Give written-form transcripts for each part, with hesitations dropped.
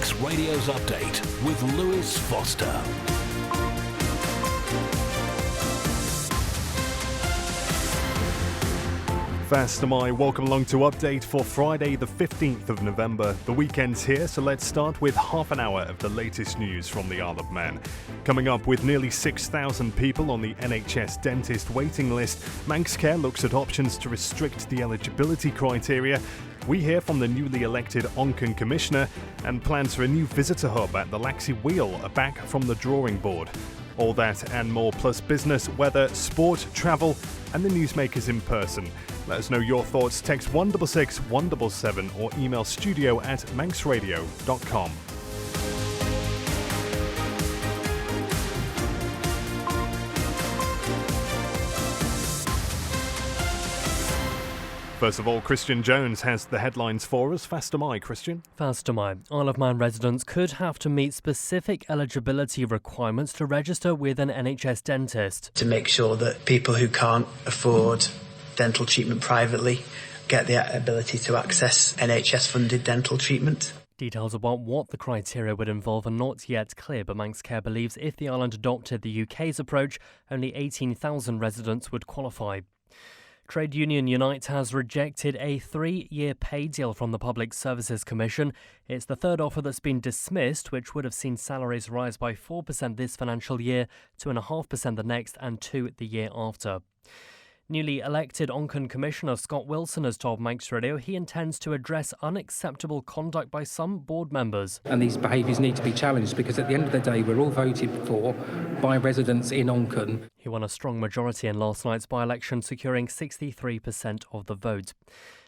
Manx Radio's update with Lewis Foster. Fast am I. Welcome along to Update for Friday the 15th of November. The weekend's here, so let's start with half an hour of the latest news from the Isle of Man. Coming up, with nearly 6,000 people on the NHS dentist waiting list, Manx Care looks at options to restrict the eligibility criteria. We hear from the newly elected Onchan Commissioner, and plans for a new visitor hub at the Laxey Wheel are back from the drawing board. All that and more, plus business, weather, sport, travel, and the newsmakers in person. Let us know your thoughts. Text 166 177 or email studio@manxradio.com. First of all, Christian Jones has the headlines for us. Fast am I, Christian? Fast am I. Isle of Man residents could have to meet specific eligibility requirements to register with an NHS dentist. To make sure that people who can't afford dental treatment privately get the ability to access NHS-funded dental treatment. Details about what the criteria would involve are not yet clear, but Manx Care believes if the island adopted the UK's approach, only 18,000 residents would qualify. Trade union Unite has rejected a 3-year pay deal from the Public Services Commission. It's the third offer that's been dismissed, which would have seen salaries rise by 4% this financial year, 2.5% the next, and 2% the year after. Newly elected Onchan Commissioner Scott Wilson has told Manx Radio he intends to address unacceptable conduct by some board members. And these behaviours need to be challenged because at the end of the day we're all voted for by residents in Onchan. He won a strong majority in last night's by-election, securing 63% of the vote.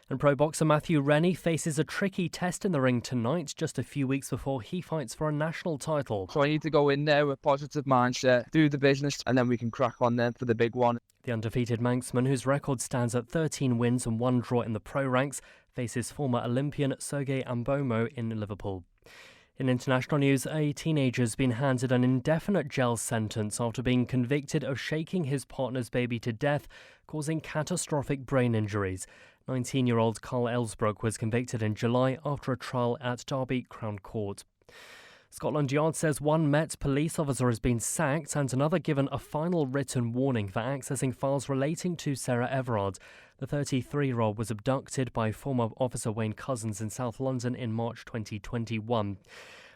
And pro boxer Matthew Rennie faces a tricky test in the ring tonight, just a few weeks before he fights for a national title. So I need to go in there with a positive mindset, do the business, and then we can crack on then for the big one. The undefeated Manxman, whose record stands at 13 wins and 1 draw in the pro ranks, faces former Olympian Sergei Ambomo in Liverpool. In international news, a teenager has been handed an indefinite jail sentence after being convicted of shaking his partner's baby to death, causing catastrophic brain injuries. 19-year-old Carl Ellsbrook was convicted in July after a trial at Derby Crown Court. Scotland Yard says one Met police officer has been sacked and another given a final written warning for accessing files relating to Sarah Everard. The 33-year-old was abducted by former officer Wayne Cousins in South London in March 2021.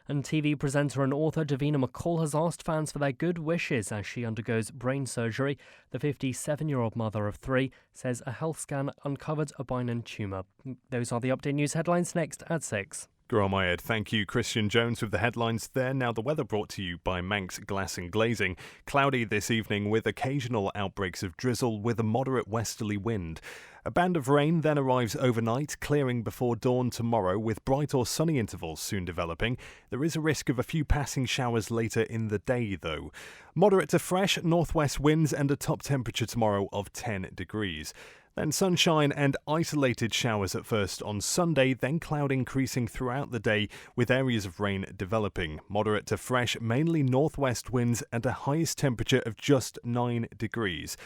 And TV presenter and author Davina McCall has asked fans for their good wishes as she undergoes brain surgery. The 57-year-old mother of 3 says a health scan uncovered a benign tumour. Those are the update news headlines. Next at 6. Gromayed. Thank you, Christian Jones, with the headlines there. Now the weather brought to you by Manx Glass and Glazing. Cloudy this evening with occasional outbreaks of drizzle with a moderate westerly wind. A band of rain then arrives overnight, clearing before dawn tomorrow with bright or sunny intervals soon developing. There is a risk of a few passing showers later in the day, though. Moderate to fresh northwest winds and a top temperature tomorrow of 10 degrees. Then sunshine and isolated showers at first on Sunday, then cloud increasing throughout the day with areas of rain developing. Moderate to fresh, mainly northwest winds and a highest temperature of just 9 degrees.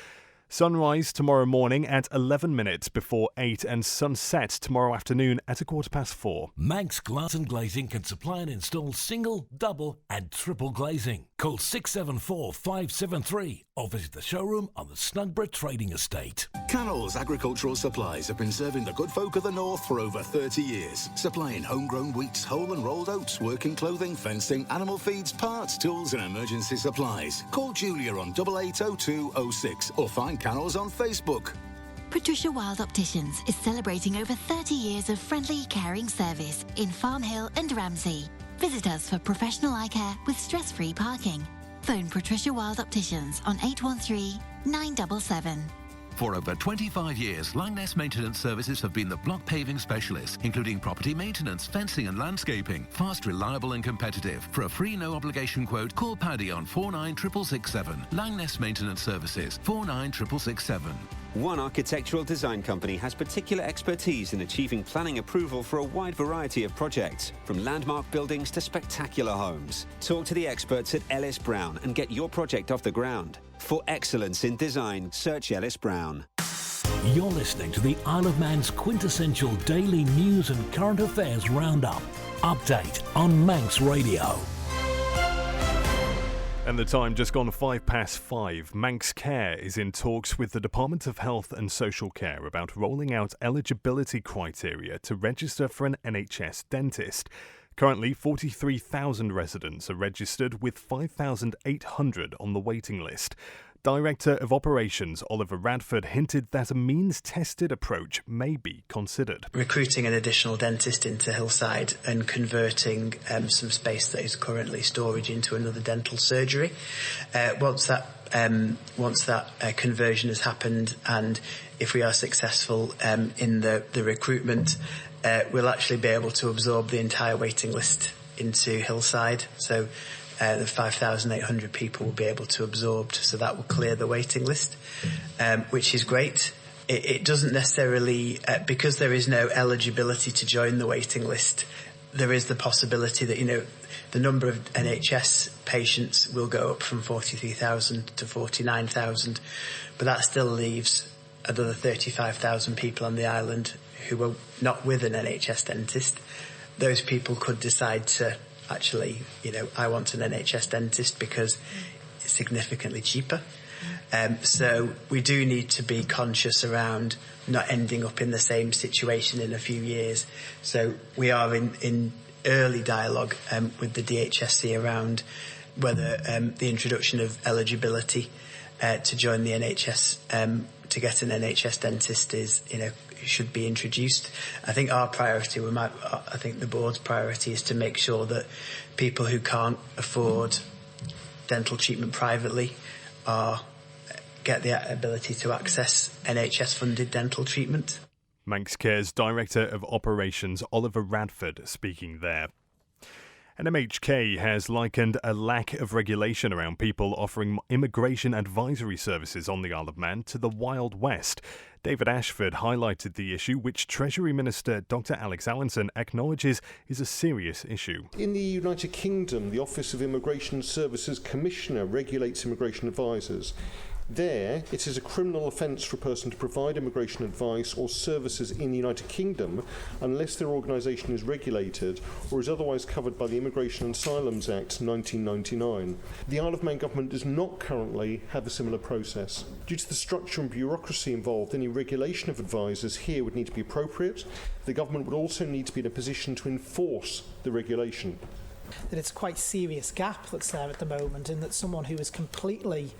Sunrise tomorrow morning at 11 minutes before 8 and sunset tomorrow afternoon at 4:15. Manx Glass and Glazing can supply and install single, double and triple glazing. Call 674 573 or visit the showroom on the Snugborough Trading Estate. Cannell's Agricultural Supplies have been serving the good folk of the North for over 30 years. Supplying homegrown wheats, whole and rolled oats, working clothing, fencing, animal feeds, parts, tools and emergency supplies. Call Julia on 880206 or find Cannell's on Facebook. Patricia Wild Opticians is celebrating over 30 years of friendly, caring service in Farm Hill and Ramsey. Visit us for professional eye care with stress-free parking. Phone Patricia Wild Opticians on 813 977. For over 25 years, Langness Maintenance Services have been the block paving specialists, including property maintenance, fencing and landscaping. Fast, reliable and competitive. For a free no-obligation quote, call Paddy on 49667. Langness Maintenance Services, 49667. One architectural design company has particular expertise in achieving planning approval for a wide variety of projects, from landmark buildings to spectacular homes. Talk to the experts at Ellis Brown and get your project off the ground. For excellence in design, search Ellis Brown. You're listening to the Isle of Man's quintessential daily news and current affairs roundup. Update on Manx Radio. And the time just gone 5:05. Manx Care is in talks with the Department of Health and Social Care about rolling out eligibility criteria to register for an NHS dentist. Currently, 43,000 residents are registered, with 5,800 on the waiting list. Director of Operations Oliver Radford hinted that a means-tested approach may be considered. Recruiting an additional dentist into Hillside and converting some space that is currently storage into another dental surgery. Once that conversion has happened, and if we are successful in the recruitment, we'll actually be able to absorb the entire waiting list into Hillside. So the 5,800 people will be able to absorb, so that will clear the waiting list, which is great. It doesn't necessarily, because there is no eligibility to join the waiting list, there is the possibility that, the number of NHS patients will go up from 43,000 to 49,000, but that still leaves another 35,000 people on the island who are not with an NHS dentist. Those people could decide to actually, I want an NHS dentist because it's significantly cheaper. So we do need to be conscious around not ending up in the same situation in a few years. So we are in early dialogue with the DHSC around whether the introduction of eligibility to join the NHS to get an NHS dentist should be introduced. I think our priority, I think the board's priority, is to make sure that people who can't afford dental treatment privately get the ability to access NHS-funded dental treatment. Manx Care's Director of Operations Oliver Radford speaking there. And MHK has likened a lack of regulation around people offering immigration advisory services on the Isle of Man to the Wild West. David Ashford highlighted the issue, which Treasury Minister Dr Alex Allinson acknowledges is a serious issue. In the United Kingdom, the Office of Immigration Services Commissioner regulates immigration advisors. There, it is a criminal offence for a person to provide immigration advice or services in the United Kingdom unless their organisation is regulated or is otherwise covered by the Immigration and Asylums Act 1999. The Isle of Man government does not currently have a similar process. Due to the structure and bureaucracy involved, any regulation of advisors here would need to be appropriate. The government would also need to be in a position to enforce the regulation. That it's quite a serious gap that's there at the moment, in that someone who is completely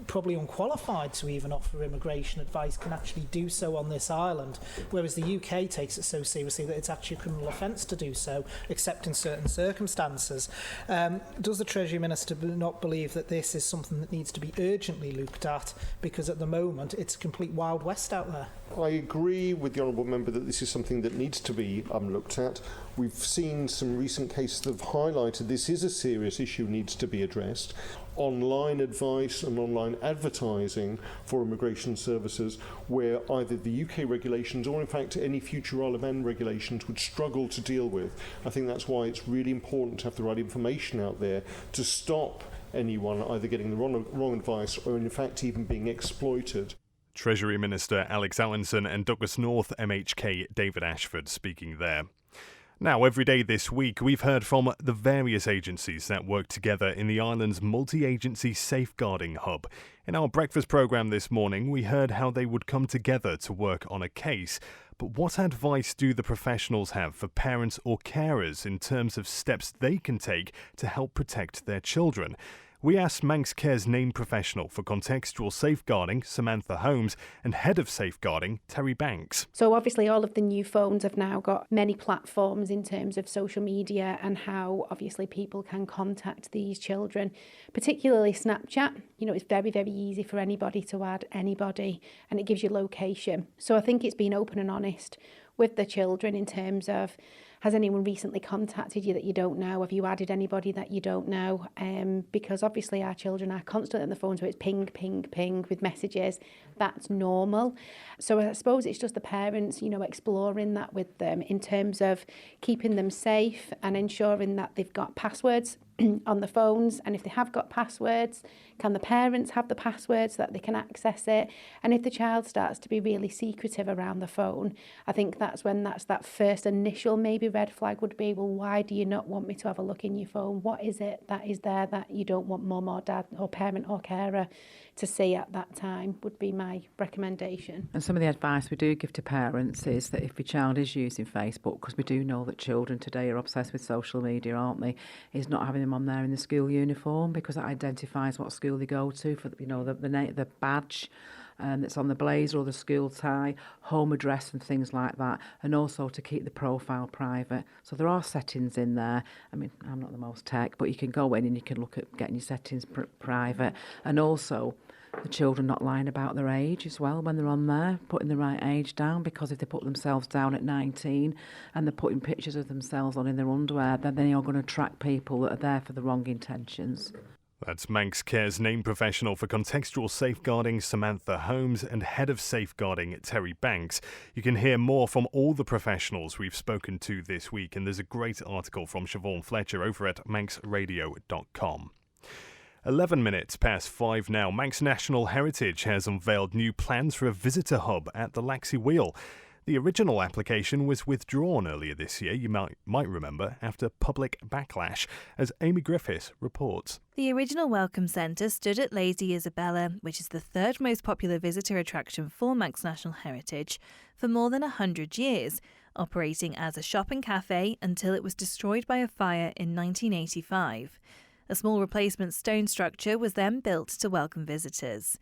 probably unqualified to even offer immigration advice can actually do so on this island, whereas the UK takes it so seriously that it's actually a criminal offence to do so, except in certain circumstances. Does the Treasury Minister not believe that this is something that needs to be urgently looked at, because at the moment it's a complete Wild West out there? I agree with the Honourable Member that this is something that needs to be looked at. We've seen some recent cases that have highlighted this is a serious issue, needs to be addressed. Online advice and online advertising for immigration services, where either the UK regulations or in fact any future Isle of Man regulations would struggle to deal with. I think that's why it's really important to have the right information out there to stop anyone either getting the wrong advice or in fact even being exploited. Treasury Minister Alex Allinson and Douglas North MHK David Ashford speaking there. Now, every day this week, we've heard from the various agencies that work together in the island's multi-agency safeguarding hub. In our breakfast programme this morning, we heard how they would come together to work on a case. But what advice do the professionals have for parents or carers in terms of steps they can take to help protect their children? We asked Manx Care's named professional for contextual safeguarding, Samantha Holmes, and head of safeguarding, Terry Banks. So obviously all of the new phones have now got many platforms in terms of social media and how obviously people can contact these children, particularly Snapchat. It's very, very easy for anybody to add anybody, and it gives you location. So I think it's been open and honest with the children in terms of, has anyone recently contacted you that you don't know? Have you added anybody that you don't know? Because obviously our children are constantly on the phone, so it's ping, ping, ping with messages. That's normal. So I suppose it's just the parents, exploring that with them in terms of keeping them safe and ensuring that they've got passwords on the phones, and if they have got passwords, can the parents have the passwords so that they can access it? And if the child starts to be really secretive around the phone, I think that's when that first initial maybe red flag would be, well, why do you not want me to have a look in your phone? What is it that is there that you don't want mum or dad or parent or carer to see at that time, would be my recommendation. And some of the advice we do give to parents is that if your child is using Facebook, because we do know that children today are obsessed with social media, aren't they, is not having them on there in the school uniform, because that identifies what school they go to, for the badge that's on the blazer or the school tie, home address and things like that, and also to keep the profile private. So there are settings in there. I mean, I'm not the most tech, but you can go in and you can look at getting your settings private, and also the children not lying about their age as well when they're on there, putting the right age down, because if they put themselves down at 19 and they're putting pictures of themselves on in their underwear, then they are going to attract people that are there for the wrong intentions. That's Manx Care's named professional for contextual safeguarding, Samantha Holmes, and head of safeguarding, Terry Banks. You can hear more from all the professionals we've spoken to this week, and there's a great article from Siobhan Fletcher over at manxradio.com. 11 minutes past 5 now. Manx National Heritage has unveiled new plans for a visitor hub at the Laxey Wheel. The original application was withdrawn earlier this year, you might remember, after public backlash, as Amy Griffiths reports. The original Welcome Centre stood at Lady Isabella, which is the third most popular visitor attraction for Manx National Heritage, for more than 100 years, operating as a shop and cafe until it was destroyed by a fire in 1985. A small replacement stone structure was then built to welcome visitors.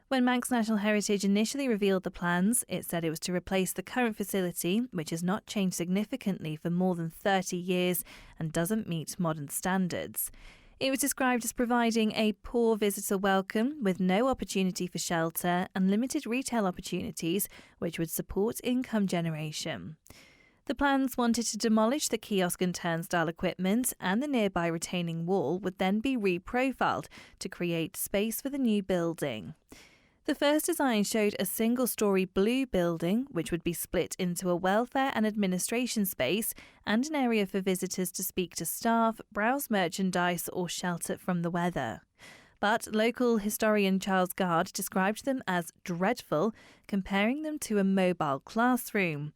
When Manx National Heritage initially revealed the plans, it said it was to replace the current facility, which has not changed significantly for more than 30 years and doesn't meet modern standards. It was described as providing a poor visitor welcome with no opportunity for shelter and limited retail opportunities, which would support income generation. The plans wanted to demolish the kiosk and turnstile equipment, and the nearby retaining wall would then be reprofiled to create space for the new building. The first design showed a single-storey blue building, which would be split into a welfare and administration space and an area for visitors to speak to staff, browse merchandise or shelter from the weather. But local historian Charles Gard described them as dreadful, comparing them to a mobile classroom.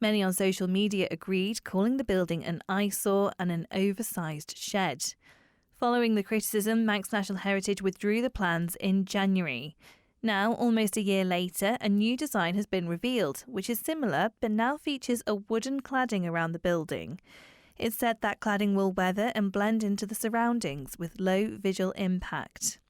Many on social media agreed, calling the building an eyesore and an oversized shed. Following the criticism, Manx National Heritage withdrew the plans in January. Now, almost a year later, a new design has been revealed, which is similar but now features a wooden cladding around the building. It's said that cladding will weather and blend into the surroundings with low visual impact.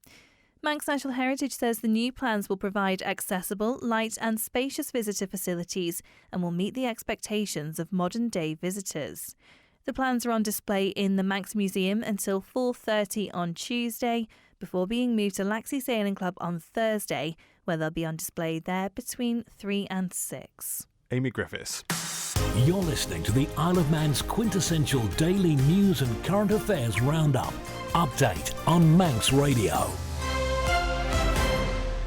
Manx National Heritage says the new plans will provide accessible, light and spacious visitor facilities and will meet the expectations of modern-day visitors. The plans are on display in the Manx Museum until 4:30 on Tuesday, before being moved to Laxey Sailing Club on Thursday, where they'll be on display there between 3 and 6. Amy Griffiths. You're listening to the Isle of Man's quintessential daily news and current affairs roundup. Update on Manx Radio.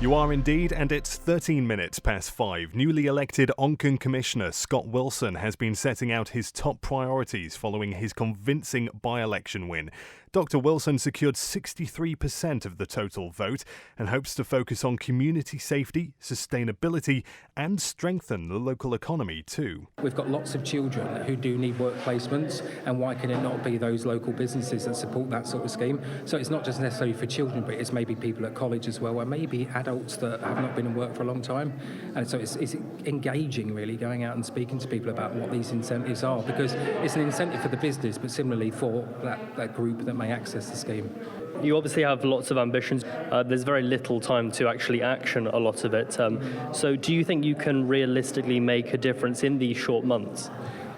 You are indeed, and it's 13 minutes past 5. Newly elected Onchan Commissioner Scott Wilson has been setting out his top priorities following his convincing by-election win. Dr. Wilson secured 63% of the total vote and hopes to focus on community safety, sustainability and strengthen the local economy too. We've got lots of children who do need work placements, and why can it not be those local businesses that support that sort of scheme? So it's not just necessarily for children, but it's maybe people at college as well, or maybe adults that have not been in work for a long time. And so it's engaging, really, going out and speaking to people about what these incentives are, because it's an incentive for the business, but similarly for that group that may access the scheme. You obviously have lots of ambitions. There's very little time to actually action a lot of it. So do you think you can realistically make a difference in these short months?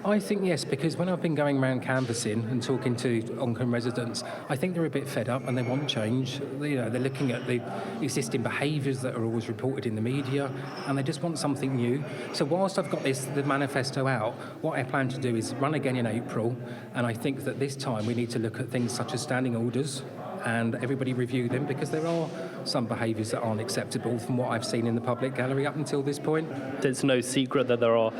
I think yes, because when I've been going around canvassing and talking to Onchan residents, I think they're a bit fed up and they want change. They're looking at the existing behaviours that are always reported in the media, and they just want something new. So whilst I've got the manifesto out, what I plan to do is run again in April, and I think that this time we need to look at things such as standing orders, and everybody review them, because there are some behaviours that aren't acceptable from what I've seen in the public gallery up until this point. It's no secret that there are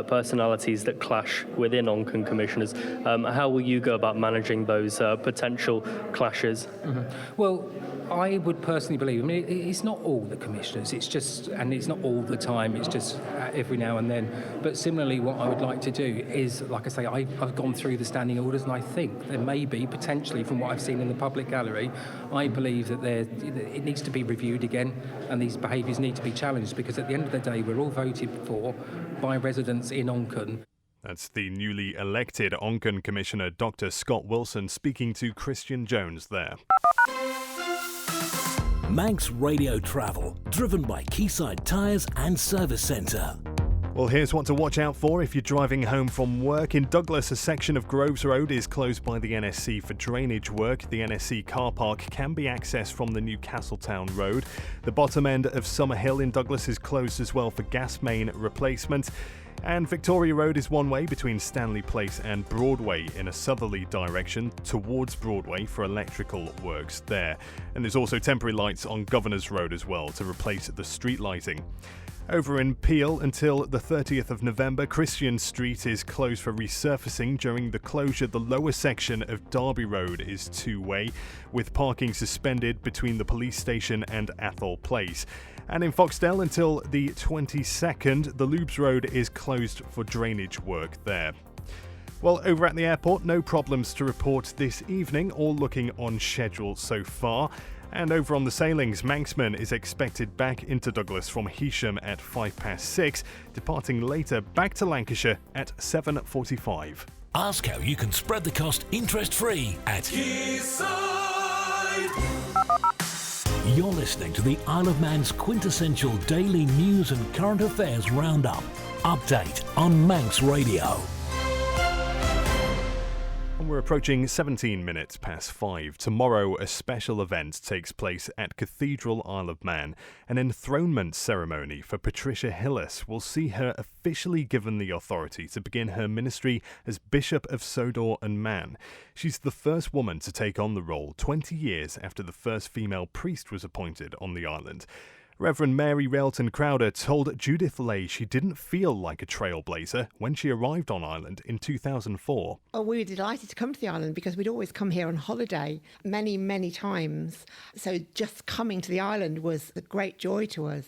personalities that clash within Onchan Commissioners. How will you go about managing those potential clashes? Mm-hmm. Well, I would personally believe, I mean, it's not all the commissioners, it's just, and it's not all the time, it's just every now and then. But similarly, what I would like to do is, like I say, I've gone through the standing orders, and I think there may be, potentially, from what I've seen in the public gallery, I believe that it needs to be reviewed again, and these behaviours need to be challenged, because at the end of the day, we're all voted for by residents in Onchan. That's the newly elected Onchan Commissioner, Dr. Scott Wilson, speaking to Christian Jones there. Manx Radio Travel, driven by Quayside Tyres and Service Centre. Well, here's what to watch out for if you're driving home from work. In Douglas, a section of Groves Road is closed by the NSC for drainage work. The NSC car park can be accessed from the new Castletown Road. The bottom end of Summerhill in Douglas is closed as well for gas main replacement. And Victoria Road is one way between Stanley Place and Broadway in a southerly direction towards Broadway for electrical works there. And there's also temporary lights on Governor's Road as well to replace the street lighting. Over in Peel until the 30th of November, Christian Street is closed for resurfacing. During the closure, the lower section of Derby Road is two-way, with parking suspended between the police station and Athol Place. And in Foxdale until the 22nd, the Lubes Road is closed for drainage work there. Well, over at the airport, no problems to report this evening, all looking on schedule so far. And over on the sailings, Manxman is expected back into Douglas from Heysham at 6:05, departing later back to Lancashire at 7:45. Ask how you can spread the cost interest-free at Quayside. You're listening to the Isle of Man's quintessential daily news and current affairs roundup. Update on Manx Radio. And we're approaching 17 minutes past 5. Tomorrow, a special event takes place at Cathedral Isle of Man. An enthronement ceremony for Patricia Hillis will see her officially given the authority to begin her ministry as Bishop of Sodor and Man. She's the first woman to take on the role 20 years after the first female priest was appointed on the island. Reverend Mary Railton Crowder told Judith Lay she didn't feel like a trailblazer when she arrived on Ireland in 2004. Oh, we were delighted to come to the island because we'd always come here on holiday many, many times. So just coming to the island was a great joy to us.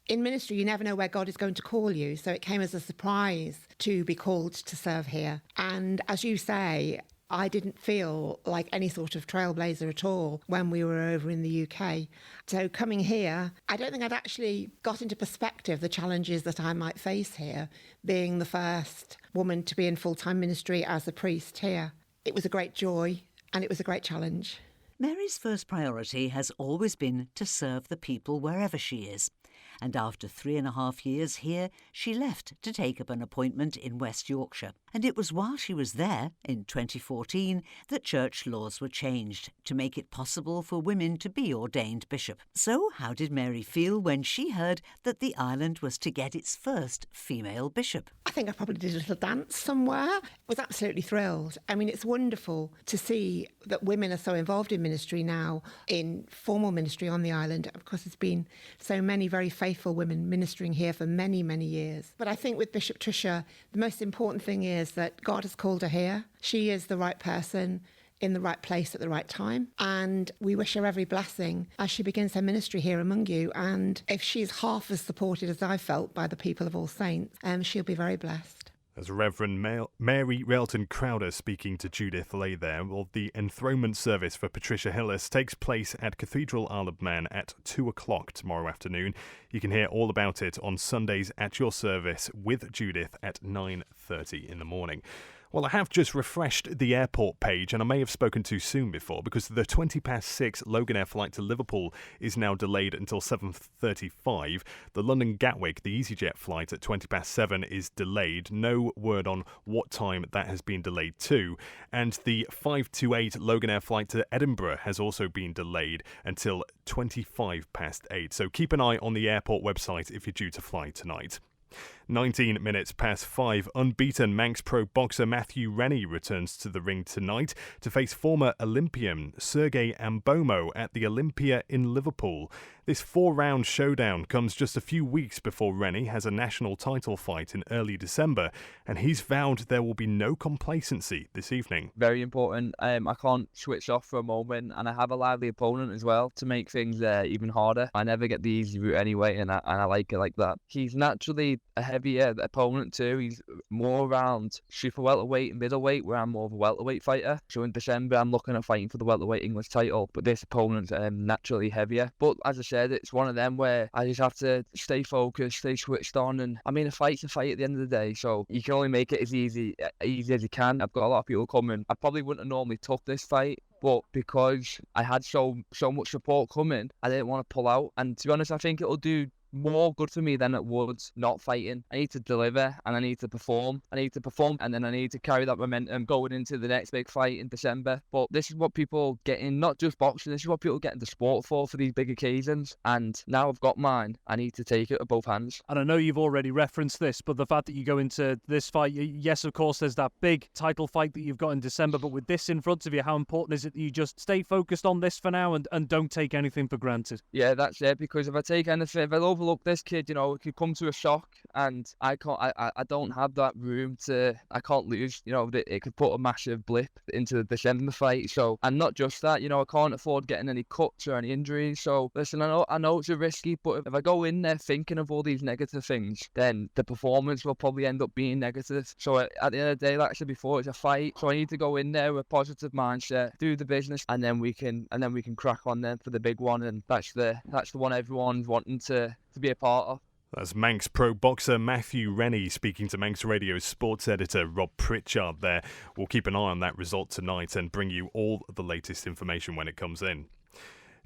In ministry, you never know where God is going to call you, so it came as a surprise to be called to serve here. And as you say, I didn't feel like any sort of trailblazer at all when we were over in the UK. So coming here, I don't think I'd actually got into perspective the challenges that I might face here, being the first woman to be in full-time ministry as a priest here. It was a great joy and it was a great challenge. Mary's first priority has always been to serve the people wherever she is. And after 3.5 years here, she left to take up an appointment in West Yorkshire. And it was while she was there, in 2014, that church laws were changed to make it possible for women to be ordained bishop. So how did Mary feel when she heard that the island was to get its first female bishop? I think I probably did a little dance somewhere. I was absolutely thrilled. I mean, it's wonderful to see that women are so involved in ministry now, in formal ministry on the island. Of course, there's been so many very faithful women ministering here for many, many years. But I think with Bishop Tricia, the most important thing is that God has called her here. She is the right person in the right place at the right time. And we wish her every blessing as she begins her ministry here among you. And if she's half as supported as I felt by the people of All Saints, she'll be very blessed. As Reverend Mary Railton Crowder speaking to Judith Lay there. Well, the enthronement service for Patricia Hillis takes place at Cathedral Isle of Man at 2:00 tomorrow afternoon. You can hear all about it on Sundays at your service with Judith at 9:30 in the morning. Well, I have just refreshed the airport page, and I may have spoken too soon before because the 6:20 Loganair flight to Liverpool is now delayed until 7:35. The London Gatwick, the EasyJet flight at 7:20 is delayed. No word on what time that has been delayed to. And the 528 Loganair flight to Edinburgh has also been delayed until 8:25. So keep an eye on the airport website if you're due to fly tonight. 19 minutes past 5, unbeaten Manx Pro boxer Matthew Rennie returns to the ring tonight to face former Olympian Sergei Ambomo at the Olympia in Liverpool. This 4-round showdown comes just a few weeks before Rennie has a national title fight in early December, and he's vowed there will be no complacency this evening. Very important. I can't switch off for a moment, and I have a lively opponent as well to make things even harder. I never get the easy route anyway, and I like it like that. He's naturally a heavier opponent too. He's more around super welterweight and middleweight, where I'm more of a welterweight fighter. So in December, I'm looking at fighting for the welterweight English title, but this opponent's naturally heavier. But as I said, it's one of them where I just have to stay focused, stay switched on, and I mean, a fight's a fight at the end of the day, so you can only make it as easy as you can. I've got a lot of people coming. I probably wouldn't have normally took this fight, but because I had so much support coming, I didn't want to pull out. And to be honest, I think it'll do more good for me than it would not fighting. I need to deliver and I need to perform. And then I need to carry that momentum going into the next big fight in December. But this is what people get in, not just boxing, this is what people get into sport for these big occasions. And now I've got mine, I need to take it with both hands. And I know you've already referenced this, but the fact that you go into this fight, yes, of course, there's that big title fight that you've got in December, but with this in front of you, how important is it that you just stay focused on this for now and don't take anything for granted? Yeah, that's it, because if I take anything, if I overlook this kid, you know, it could come to a shock, and I don't have that room I can't lose, you know, it could put a massive blip into the December fight. So, and not just that, you know, I can't afford getting any cuts or any injuries. So listen, I know it's a risky, but if I go in there thinking of all these negative things, then the performance will probably end up being negative. So at the end of the day, like I said before, it's a fight, so I need to go in there with a positive mindset, do the business, and then we can crack on then for the big one. And that's the one everyone's wanting to be a part of. That's Manx Pro boxer Matthew Rennie speaking to Manx Radio's sports editor Rob Pritchard there. We'll keep an eye on that result tonight and bring you all the latest information when it comes in.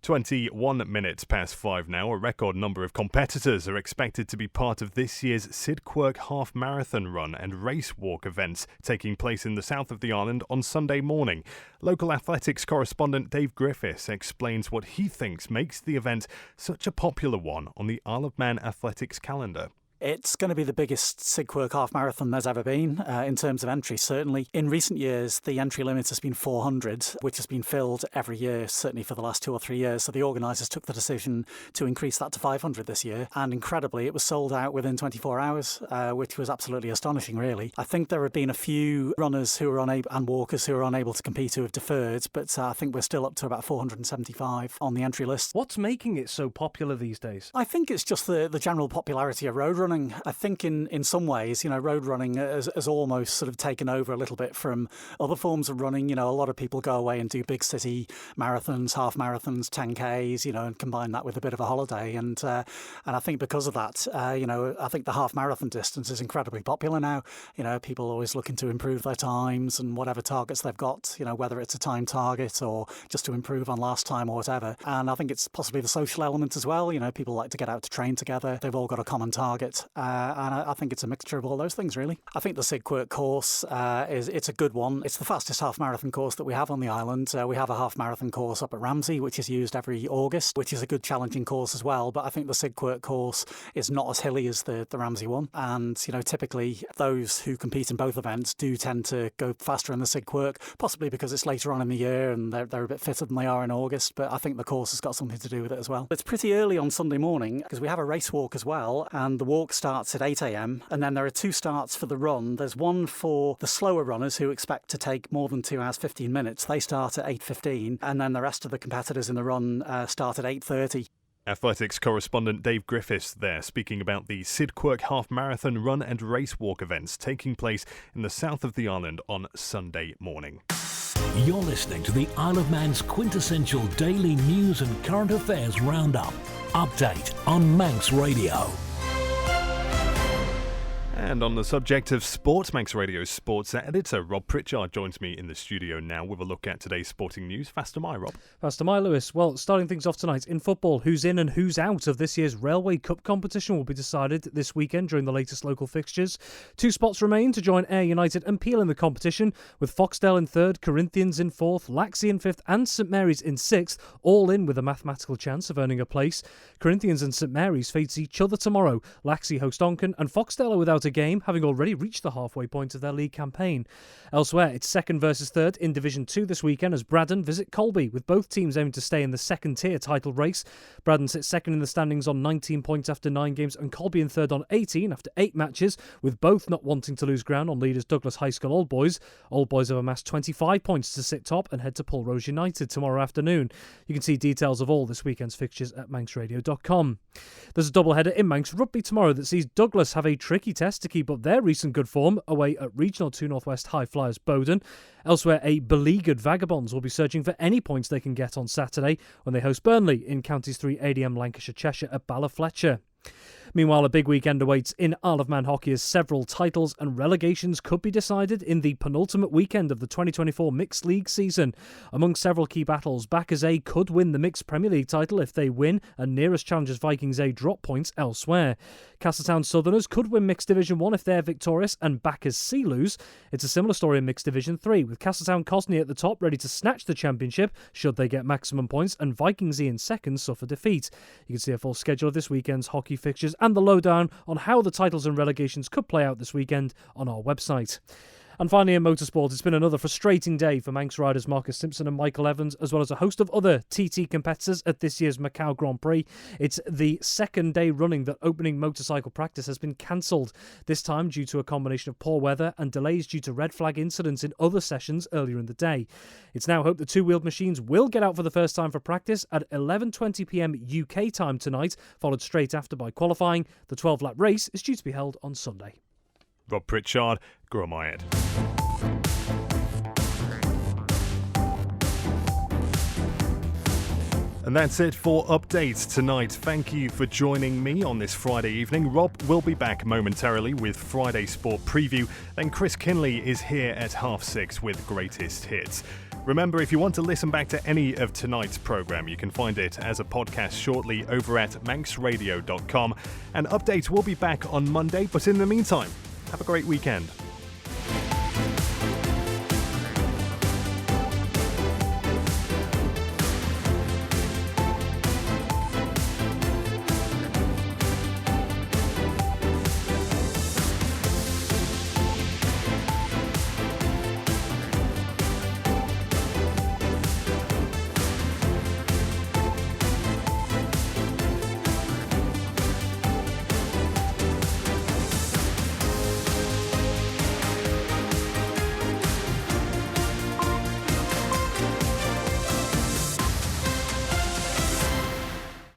21 minutes past 5 now. A record number of competitors are expected to be part of this year's Sidquirk Half Marathon Run and Race Walk events taking place in the south of the island on Sunday morning. Local athletics correspondent Dave Griffiths explains what he thinks makes the event such a popular one on the Isle of Man athletics calendar. It's going to be the biggest Sidquirk half marathon there's ever been in terms of entry, certainly. In recent years, the entry limit has been 400, which has been filled every year, certainly for the last 2 or 3 years. So the organisers took the decision to increase that to 500 this year. And incredibly, it was sold out within 24 hours, which was absolutely astonishing, really. I think there have been a few runners who are unable and walkers who are unable to compete who have deferred, but I think we're still up to about 475 on the entry list. What's making it so popular these days? I think it's just the general popularity of road running. I think in some ways, you know, road running has almost sort of taken over a little bit from other forms of running. You know, a lot of people go away and do big city marathons, half marathons, 10Ks, you know, and combine that with a bit of a holiday. And I think because of that, you know, I think the half marathon distance is incredibly popular now. You know, people are always looking to improve their times and whatever targets they've got, you know, whether it's a time target or just to improve on last time or whatever. And I think it's possibly the social element as well. You know, people like to get out to train together. They've all got a common target. And I think it's a mixture of all those things, really. I think the Sidquirk course it's a good one. It's the fastest half marathon course that we have on the island. We have a half marathon course up at Ramsey, which is used every August, which is a good challenging course as well. But I think the Sidquirk course is not as hilly as the Ramsey one. And, you know, typically those who compete in both events do tend to go faster in the Sidquirk, possibly because it's later on in the year and they're a bit fitter than they are in August. But I think the course has got something to do with it as well. It's pretty early on Sunday morning because we have a race walk as well. And the walk starts at 8 a.m. and then there are 2 starts for the run. There's one for the slower runners who expect to take more than 2 hours 15 minutes. They start at 8:15, and then the rest of the competitors in the run start at 8:30. Athletics correspondent Dave Griffiths there speaking about the Sidquirk Half Marathon Run and Race Walk events taking place in the south of the island on Sunday morning. You're listening to the Isle of Man's quintessential daily news and current affairs roundup. Update on Manx Radio. And on the subject of sport, Manx Radio's sports editor Rob Pritchard joins me in the studio now with a look at today's sporting news. Fast am I, Rob? Fast am I, Lewis. Well, starting things off tonight, in football, who's in and who's out of this year's Railway Cup competition will be decided this weekend during the latest local fixtures. 2 spots remain to join Ayr United and Peel in the competition, with Foxdale in 3rd, Corinthians in 4th, Laxey in 5th and St Mary's in 6th, all in with a mathematical chance of earning a place. Corinthians and St Mary's face each other tomorrow. Laxey host Onchan, and Foxdale are without a game, having already reached the halfway point of their league campaign. Elsewhere, it's 2nd versus 3rd in Division 2 this weekend as Braddon visit Colby, with both teams aiming to stay in the 2nd tier title race. Braddon sits 2nd in the standings on 19 points after 9 games, and Colby in 3rd on 18 after 8 matches, with both not wanting to lose ground on leaders Douglas High School Old Boys. Old Boys have amassed 25 points to sit top and head to Pulrose United tomorrow afternoon. You can see details of all this weekend's fixtures at manxradio.com. There's a doubleheader in Manx Rugby tomorrow that sees Douglas have a tricky test to keep up their recent good form away at Regional 2 Northwest High Flyers Bowden. Elsewhere, a beleaguered Vagabonds will be searching for any points they can get on Saturday when they host Burnley in Counties 3 ADM Lancashire Cheshire at Ballafletcher. Meanwhile, a big weekend awaits in Isle of Man hockey as several titles and relegations could be decided in the penultimate weekend of the 2024 Mixed League season. Among several key battles, Backers A could win the Mixed Premier League title if they win and nearest challengers Vikings A drop points elsewhere. Castletown Southerners could win Mixed Division 1 if they're victorious and Backers C lose. It's a similar story in Mixed Division 3, with Castletown Cosney at the top ready to snatch the championship should they get maximum points, and Vikings E in 2nd suffer defeat. You can see a full schedule of this weekend's hockey fixtures and the lowdown on how the titles and relegations could play out this weekend on our website. And finally, in motorsport, it's been another frustrating day for Manx riders Marcus Simpson and Michael Evans, as well as a host of other TT competitors at this year's Macau Grand Prix. It's the 2nd day running that opening motorcycle practice has been cancelled, this time due to a combination of poor weather and delays due to red flag incidents in other sessions earlier in the day. It's now hoped the two-wheeled machines will get out for the first time for practice at 11:20 p.m. UK time tonight, followed straight after by qualifying. The 12-lap race is due to be held on Sunday. Rob Pritchard, Gromayed. And that's it for updates tonight. Thank you for joining me on this Friday evening. Rob will be back momentarily with Friday Sport Preview. Then Chris Kinley is here at 6:30 with Greatest Hits. Remember, if you want to listen back to any of tonight's programme, you can find it as a podcast shortly over at manxradio.com. And updates will be back on Monday, but in the meantime, have a great weekend.